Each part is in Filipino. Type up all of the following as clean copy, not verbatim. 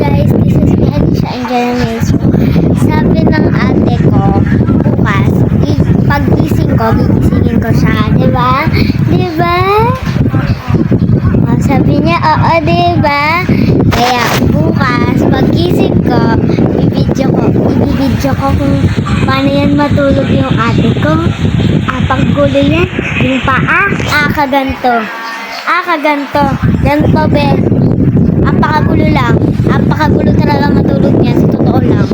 guys, this is me, Alicia Angela. Sabi ng ate ko, bukas, pag-gising ko, gigisingin ko siya. Diba? Diba? Sabi niya, oo, diba? Kaya bukas, pag-gising ko, i-video ko kung paano yan matulog yung ate ko. Paggulo yan, yung paa, kaganto. Kaganto. Ganto, be. Apakagulo lang. Apakagulo talaga matulog niya. Sa totoo lang.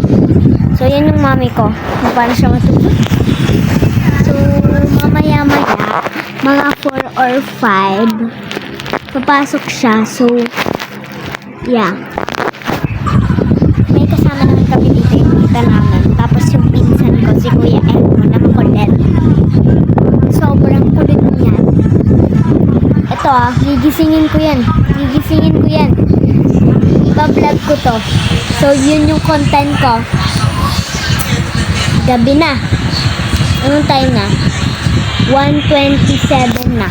So, yan yung mami ko. Kung paano siya matulog. So, mamaya-maya, mga 4 or 5, papasok siya. So, yeah. May kasama naman kami dito yung kita namin. Tapos yung pinsan ko, si Kuya Elmo, na makulit. Sobrang kulit niyan. Ito gigisingin ko yan. Iba-vlog ko to. So, yun yung content ko. Gabi na. Anong time na? 1:27 na.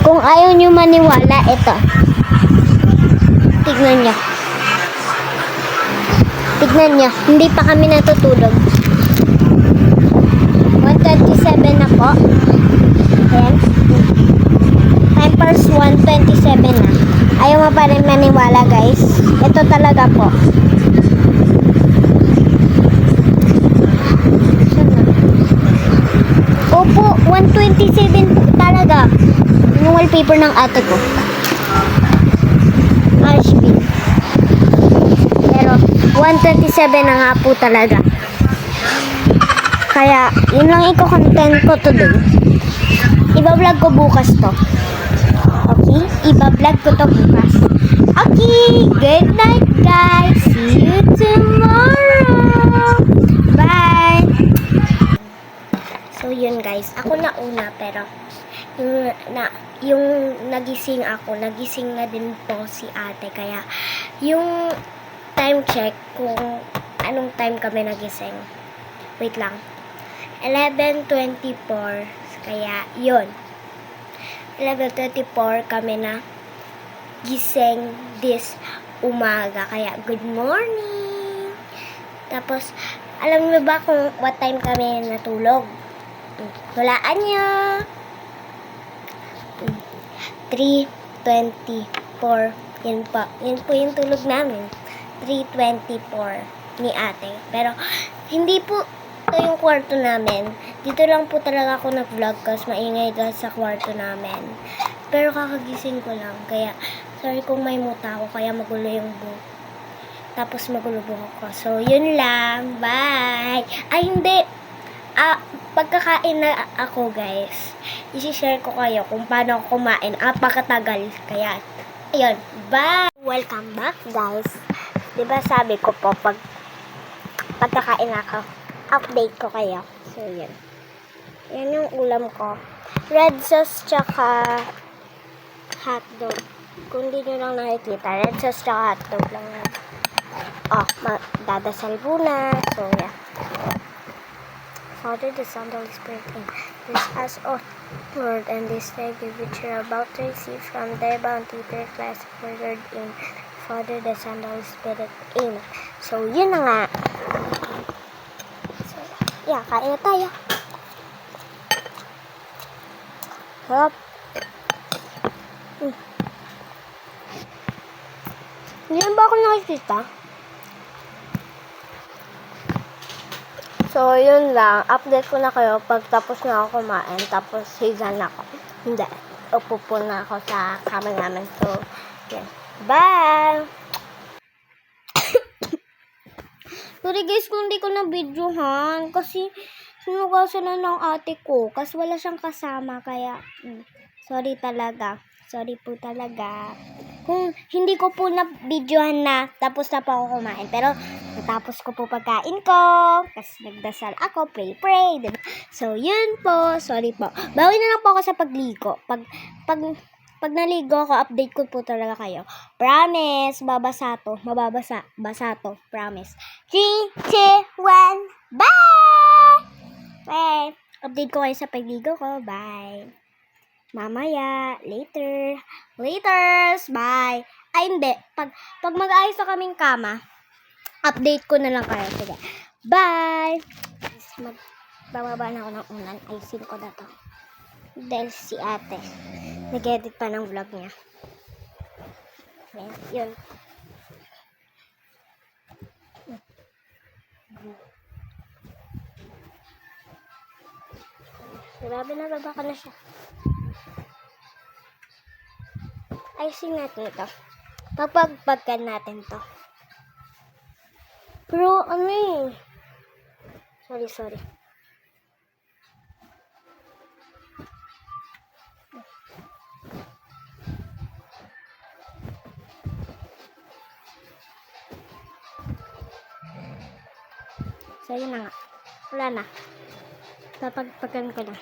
Kung ayaw nyo maniwala, ito. Tignan nyo. Hindi pa kami natutulog. 1:27 na po. Ayan. Times 1:27 na. Ayaw mo pa rin maniwala, guys. Ito talaga po. Opo, 1:27 talaga. Yung wallpaper ng ate ko. HB. Pero, 1:27 na nga po talaga. Kaya, yun lang i-content ko today. Iba-vlog ko bukas to. Okay? Iba-vlog ko to bukas. Okay! Good night, guys! See you tomorrow! Bye! So, yun guys. Ako na una, pero yung nagising na din po si ate. Kaya, yung time check kung anong time kami nagising. Wait lang. 11:24. Kaya, yun. 11:24 kami na gising this umaga. Kaya, good morning! Tapos, alam niyo ba kung what time kami natulog? Hulaan niyo! 3:24. Yun po yung tulog namin. 3:24 ni ate. Pero, hindi po ito yung kwarto namin. Dito lang po talaga ako nag-vlog kasi maingay dahil sa kwarto namin. Pero kakagising ko lang. Kaya, sorry kung may muta ako. Kaya magulo yung buhok. Tapos magulo buhok ko. So, yun lang. Bye! Ay, hindi! Pagkakain na ako, guys, isi-share ko kayo kung paano ako kumain. Apakatagal. Kaya, ayun. Bye! Welcome back, guys. Diba sabi ko po, pagkakain ako, update ko kayo. So, yan. Yan yung ulam ko. Red sauce tsaka hotdog. Kung di nyo lang nakikita, red sauce tsaka hotdog lang yan. Dadasal muna. So, yeah. Father, the Son, the Holy Spirit, and this as of Lord, and this day which you are about to receive from their bounty, their class ordered in Father, the Son, the Holy Spirit. Amen. So, yun na nga. So, yeah, kain na tayo. Hop. Hindi ba ako nakikita? So, yun lang. Update ko na kayo pag tapos na ako kumain. Tapos, higa na ako. Hindi. Upo na ako sa kama namin. So, yeah. Bye! Sorry guys kung hindi ko na videohan. Kasi, sinugasan na ng ate ko. Kasi wala siyang kasama. Kaya, sorry talaga. Sorry po talaga. Kung hindi ko po na videohan na, tapos na po ako kumain. Pero, natapos ko po pagkain ko. Kasi nagdasal ako, pray. Diba? So, yun po. Sorry po. Bawi na lang po ako sa pagligo. Pag naligo ako, update ko po talaga kayo. Promise, babasa to. Basa to. Promise. 3, 2, 1, bye! Bye! Update ko kayo sa pagligo ko. Bye! Mamaya, later. Laters, bye. Ay, hindi. Pag mag-ayos na kaming kama, update ko na lang kayo. Sige. Bye! Bababa na ako ng unan. Ayusin ko na to. Dahil si ate, nag-edit pa ng vlog niya. Yun. Grabe na, baba ka na siya. Ayusin natin ito. Papagpagkan natin to. Pero ano eh. Sorry. So, yun na nga. Wala na. Papagpagkan ko na.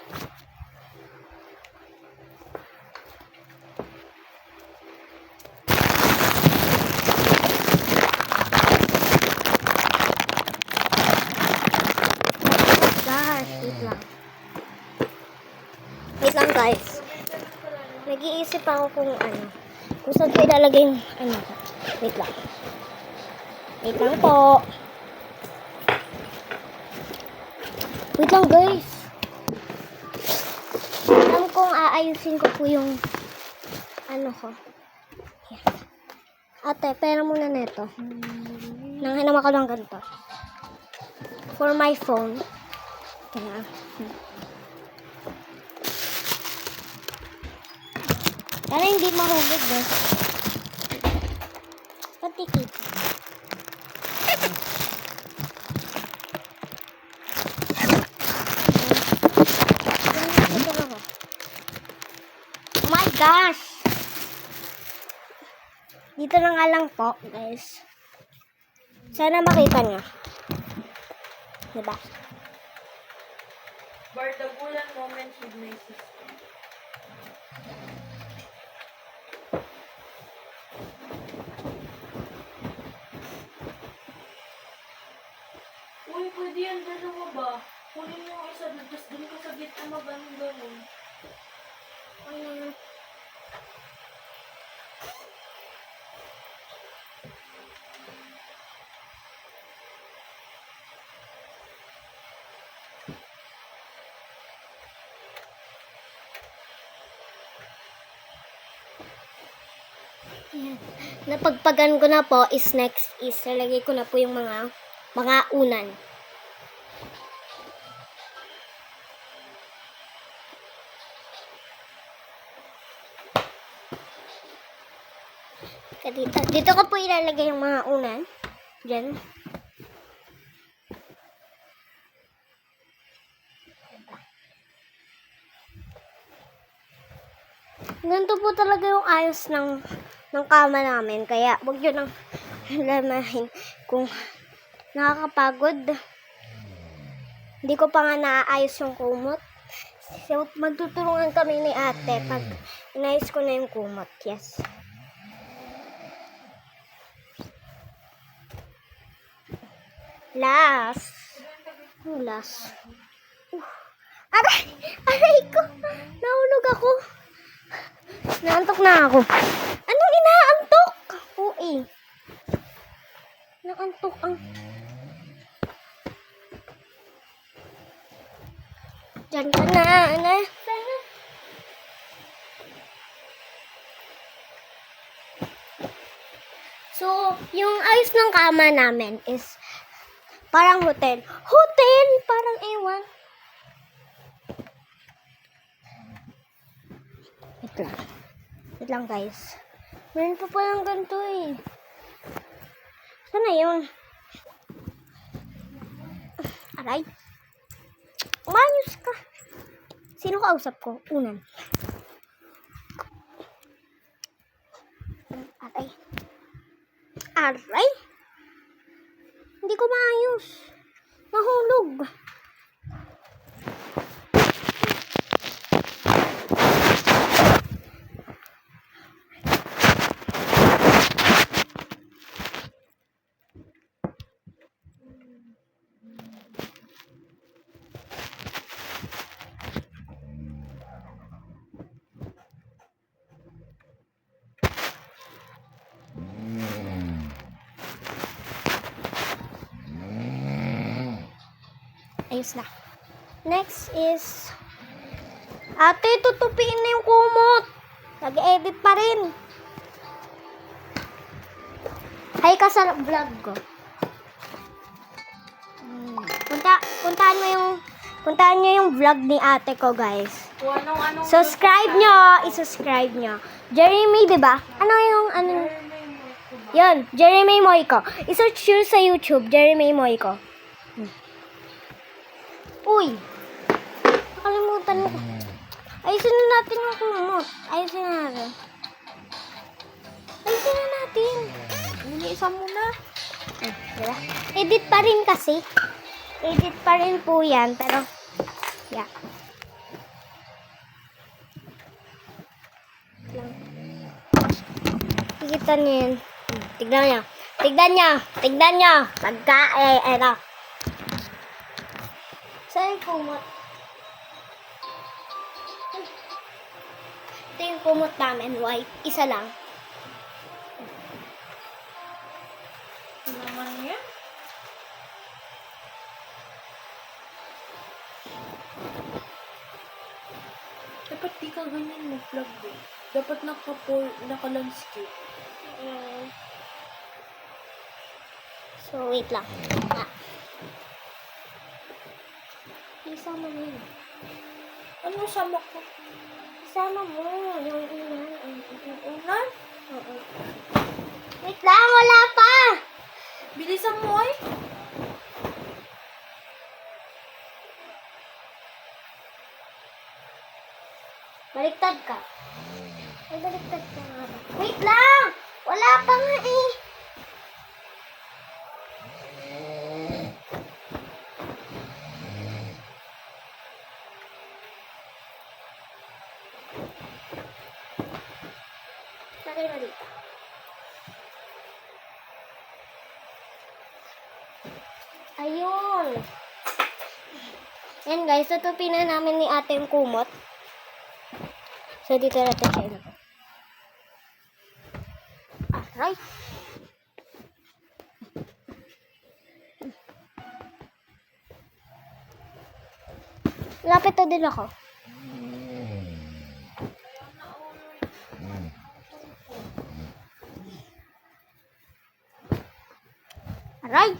Wait lang guys. Nag-iisip ako kung saan ko ilalagay yung Wait lang. Wait lang po. Wait lang guys. Alam kong aayusin ko po yung ko. Yan. Ate, pera muna neto. Nanghinama ko lang ganito. For my phone. Kaya. Para hindi mahulog eh. Patikit. Oh my gosh! Dito na nga lang po, guys. Sana makita nyo. Diba? Bardagulan moments with my sister. Uy, pwede yan, dalawa ba? Kunin mo yung isa doon, tapos doon ko sa gitna maganong-ganon. Ayan. Napagpagan ko na po is next is lalagay ko na po yung mga unan. Dito ko po ilalagay yung mga unan. Diyan. Ganito po talaga yung ayos ng kama namin. Kaya wag nyo nang lamahin kung nakakapagod. Hindi ko pa nga naayos yung kumot. So, magtutulungan kami ni ate pag inayos ko na yung kumot. Yes. Last. Aray ko. Nahulog ako. Naantok na ako. Anong inaantok? Uy. Naantok ang... Diyan ka na. So, yung ayos ng kama namin is parang hotel. Hotel! Parang ewan. Wait lang guys. Meron pa palang ganito eh. Sana yun? Aray. Umayos ka. Sino kausap ko? Unan. Aray. Hindi ko maayos. Nahulog. ayos na. Next is, ate, tutupiin na yung kumot. Nag-edit pa rin. Hi ka sa vlog ko. Puntaan nyo yung vlog ni ate ko, guys. Kung anong Subscribe nyo. I-subscribe nyo. Jeremy, di ba? Yun, Jeremy Moico. I-search nyo sa YouTube, Jeremy Moico. Uy! Nakalimutan ko. Ayusin na natin yung kumot. Ayusin na natin. Isa muna. Diba? Edit pa rin kasi. Edit pa rin po yan. Pero, yeah. Kita niyo yun. Tignan niyo. Tignan niyo. Tignan niyo. Ano. Saan yung kumot? Ito yung kumot namin. White. Isa lang. Ano naman yan? Dapat di ka ganyan mag-vlog eh. Dapat naka-landscape. So, wait lang. Isama mo yun. Ano sama ko? Isama mo. Yung unan. Unan? Oo. Wait lang, wala pa. Bilisan mo ay. Baliktad ka. Ay, baliktad ka nga ba? Wait lang! Wala pa nga eh. Lagay mo dito. Ayun. Yan guys, tutupin na namin ni ate yung kumot. So, dito natin siya ilagay. Aray! Lapit to din ako. Aray!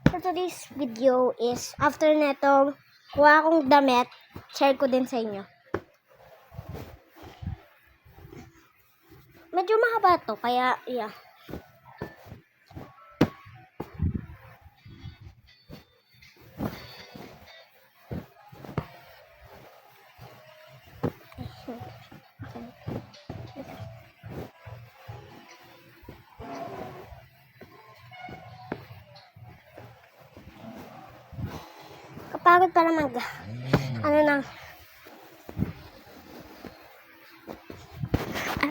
So, today's video is, after netong kuha akong damit, share ko din sa inyo. Medyo mahaba to, kaya, yeah. Kapagod pala ano nang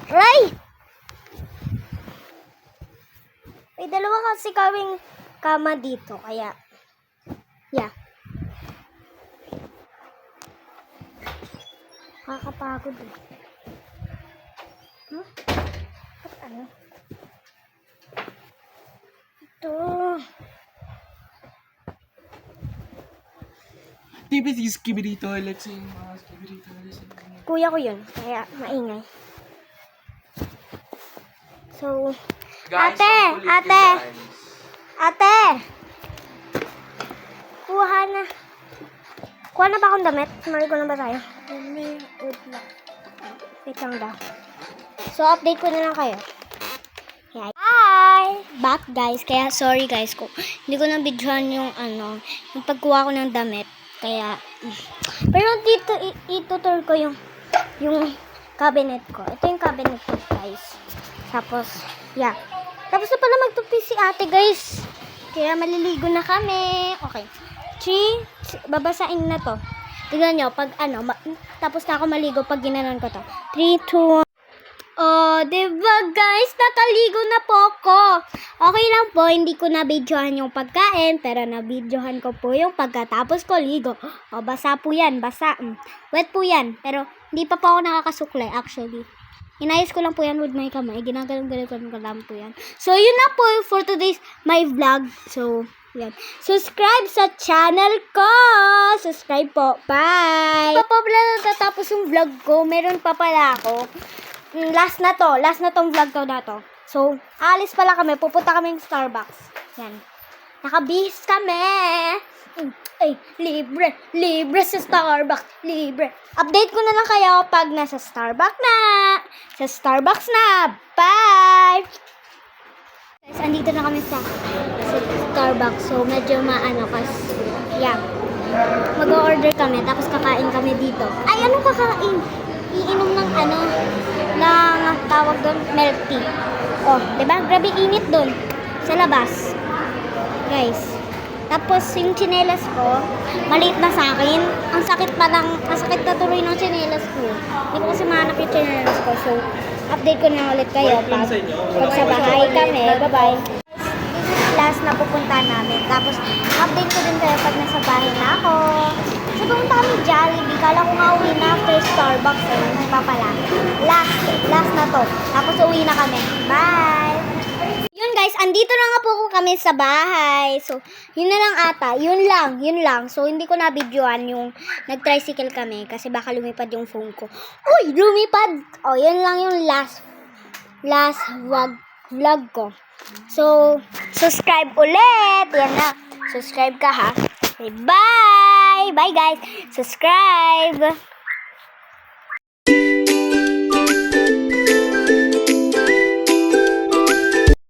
aray! May dalawa kasi kaming kama dito, kaya yeah. Nakakapagod eh. Ba't ano? Ito. Skibidi skibidi toilets yung mga skibidi toilets. Kuya ko yun, kaya maingay. So, Guys, ate! ang kulit Ate! yun, guys. Ate! Kuha na. Kuha na ba akong damit? Marigo na ba tayo? Wait lang daw. So, update ko na lang kayo. Hi! Back guys. Kaya sorry guys ko. Hindi ko na videohan yung yung pagkuha ko ng damit. Kaya, pero dito itutur ko yung cabinet ko. Ito yung cabinet ko guys. Tapos, yeah. Tapos na pala magtupi si ate guys. Kaya maliligo na kami. Okay. 3, babasain na to. Tignan nyo, pag tapos na ako maligo pag ginanon ko to. 3, 2, 1. Oh, diba guys, nakaligo na po ako. Okay lang po, hindi ko na-videohan yung pagkain, pero na-videohan ko po yung pagkatapos ko ligo. Oh, basa po yan, basa. Wet po yan, pero hindi pa po ako nakakasuklay actually. Inayos ko lang po yan with my kamay. Ginagalang-galang ko lang po yan. So, yun na po for today's my vlog. So, yan. Subscribe sa channel ko! Subscribe po. Bye! Pa pala natatapos yung vlog ko. Meron pa pala ako. Last na to. Last na tong vlog ko na to. So, alis pala kami. Pupunta kami ng Starbucks. Yan. Nakabihis kami. Ay, libre. Libre sa Starbucks. Libre. Update ko na lang kayo pag nasa Starbucks na. Sa Starbucks na. Bye! Guys, andito na kami sa Starbucks. So, medyo maano kasi. Yeah. Mag-order kami. Tapos kakain kami dito. Ay, anong kakain? Iinom ng ng tawag doon, milk tea. Oh, diba? Grabe init doon. Sa labas. Guys. Tapos, yung tsinelas ko, maliit na sa akin. Ang sakit na tuloy ng tsinelas ko. Hindi ko kasi mahanap yung tsinelas ko. So, update ko na ulit kayo pag sa bahay kami. Bye-bye. This is last na pupunta namin. Tapos, update ko din kayo pag nasa bahay na ako. So, pumunta kami Jollibee. Kala ko nga uwi na after Starbucks. Eh. Hindi pa pala. Last na to. Tapos, uwi na kami. Bye! Yun guys, andito na nga po kami sa bahay. So, yun na lang ata. Yun lang. So, hindi ko na-videoan yung nag-tricycle kami kasi baka lumipad yung phone ko. Uy, lumipad! Oh, yun lang yung last vlog ko. So, subscribe ulit. Yan na. Subscribe ka ha. Okay, bye! Bye guys. Subscribe!